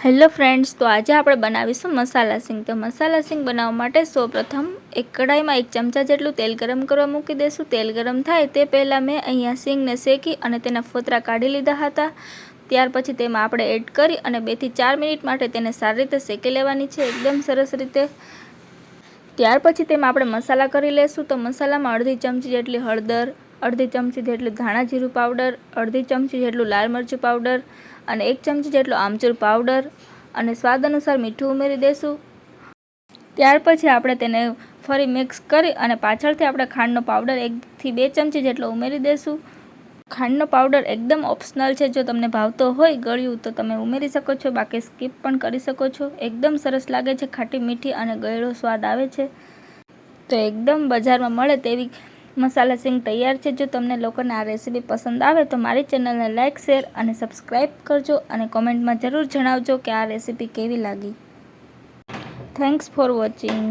Hello friends, તો આજે આપણે બનાવીશું મસાલા સિંગ। તો મસાલા સિંગ બનાવવા માટે સૌપ્રથમ એક કઢાઈમાં 1 ચમચા જેટલું તેલ ગરમ કરવા મૂકી દઈશું। તેલ ગરમ થાય તે પહેલાં મેં અહીંયા સિંગને શેકી અને તેના ફોતરા કાઢી લીધા હતા। ત્યાર પછી તેમાં આપણે એડ કરી અને 2 થી 4 મિનિટ માટે તેને સારી રીતે શેકી લેવાની છે, એકદમ સરસ રીતે। ત્યાર પછી તેમાં આપણે મસાલા કરી લઈશું। તો મસાલામાં અડધી ચમચી જેટલી હળદર, અડધી ચમચી જેટલું ધાણા જીરું પાવડર, અડધી ચમચી જેટલું લાલ મરચું પાવડર અને 1 ચમચી જેટલો આમચૂર પાવડર અને સ્વાદ અનુસાર મીઠું ઉમેરી દઈશું। ત્યાર પછી આપણે તેને ફરી મિક્સ કરી અને પાછળથી આપણે ખાંડનો પાવડર 1 થી 2 ચમચી જેટલો ઉમેરી દઈશું। ખાંડનો પાવડર એકદમ ઓપ્શનલ છે, જો તમને ભાવતો હોય ગળ્યું તો તમે ઉમેરી શકો છો, બાકી સ્કીપ પણ કરી શકો છો। એકદમ સરસ લાગે છે, ખાટી મીઠી અને ગળ્યો સ્વાદ આવે છે। તો એકદમ બજારમાં મળે તેવી મસાલા સિંગ તૈયાર છે। જો તમને લોકોને આ રેસીપી પસંદ આવે તો મારી ચેનલને લાઇક, શેર અને સબસ્ક્રાઈબ કરજો અને કોમેન્ટમાં જરૂર જણાવજો કે આ રેસીપી કેવી લાગી। Thanks for watching.